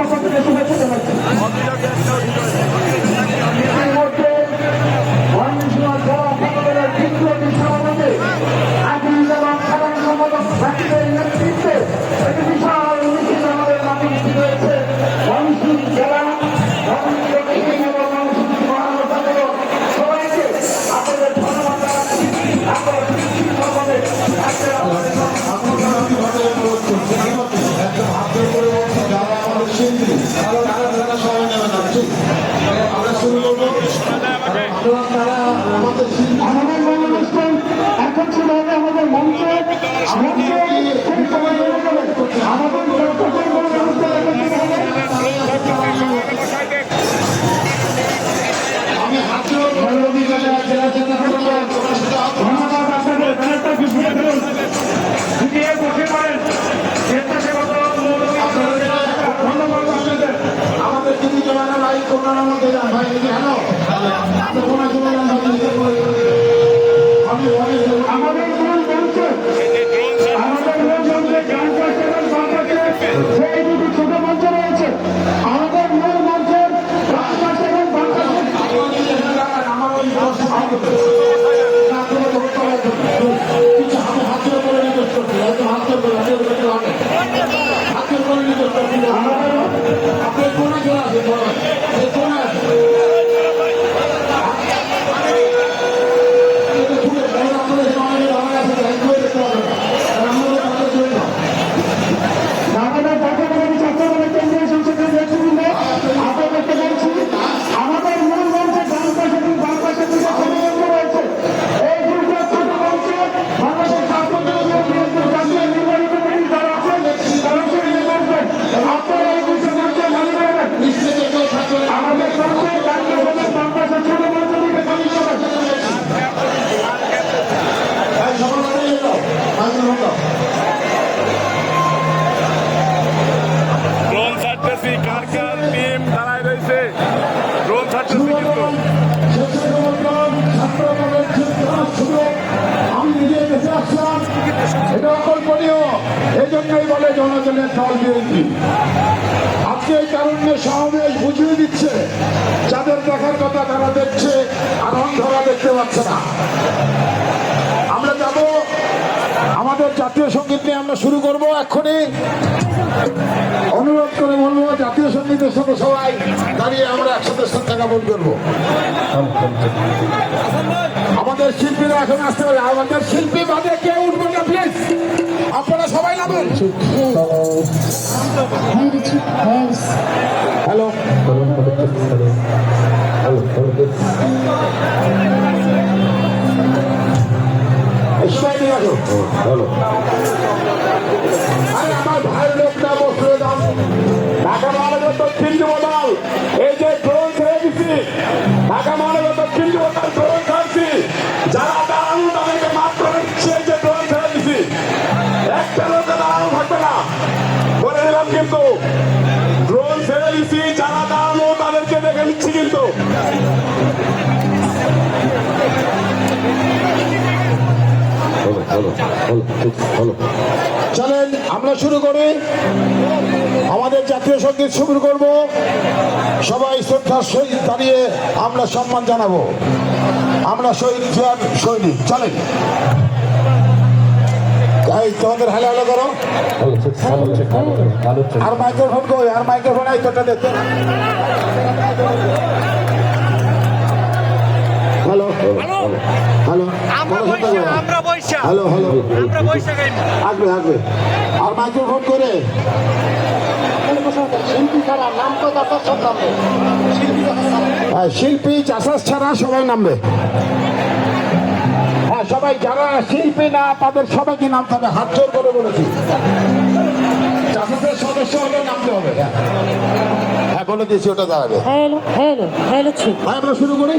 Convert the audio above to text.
পক্ষ থেকে শুভেচ্ছা জানাচ্ছি। এখন ছিল আমাদের মঞ্চে আমাদের যদি জমানা লাইক করোনার মধ্যে যান ভাই হ্যালো আমাদের মূল মঞ্চে সেই দুটি ছোট মঞ্চ রয়েছে। আমাদের মূল মঞ্চের এটা অকল্পনীয়। এই জন্যই বলে জনগণের দল বিএনপি। আজকে এই কারণে সমাবেশ বুঝিয়ে দিচ্ছে যাদের দেখার কথা তারা দেখছে আর অন্ধরা দেখতে পাচ্ছে না। আমরা যাব আমাদের জাতীয় সঙ্গীত নিয়ে আমরা শুরু করবো এক্ষুনি। অনুরোধ করে বলবো জাতীয় সঙ্গীতের সাথে সবাই দাঁড়িয়ে আমরা একসাথে শ্রদ্ধাজ্ঞাপন করবো। আমাদের শিল্পীরা এখন আসতে পারে। আমাদের শিল্পী বাদে কেউ উঠবে না প্লিজ, আপনারা সবাই নামেন। হ্যালো আমার ভাইয়ের লোকটা বসলে দাম ঢাকা মহানগর দক্ষিণ যুবদল এই যে ড্রোন ছেড়ে দিচ্ছি, ঢাকা মহানগর দক্ষিণ যুবদল ড্রোন ছাড়ছি, যারা দাঁড়ানো তাদেরকে মাত্র দিচ্ছে যে ড্রোন ছেড়ে দিচ্ছি, একটা লোকে দাঁড়ানো থাকবে না বলে দিলাম। কিন্তু ড্রোন ছেড়ে দিচ্ছি, যারা দাঁড়ানো তাদেরকে দেখে নিচ্ছি। কিন্তু চলেন আমরা শুরু করি, আমাদের জাতীয় সঙ্গীত শুরু করব। সবাই শ্রদ্ধার সহিত দাঁড়িয়ে আমরা সম্মান জানাবো। আমরা শহীদ জিয়ার সৈনিক। চলেন তোমাদের হালে হালো করো। আর মাইক্রোফোন কই? আর মাইক্রোফোন এই তোটা দেখতে। হ্যালো হ্যালো হ্যালো হ্যালো আসবে আসবে। আর মাইক্রোফোন করে শিল্পী চাষাস ছাড়া সবাই নামবে। হ্যাঁ সবাই যারা শিল্পী না তাদের সবাইকে নামতে হবে, হাত জোর করে বলেছি। চাষাসের সদস্য হলে নামতে হবে। হ্যাঁ বলে দিয়েছি ওটা দাঁড়াবে। আমরা শুরু করি।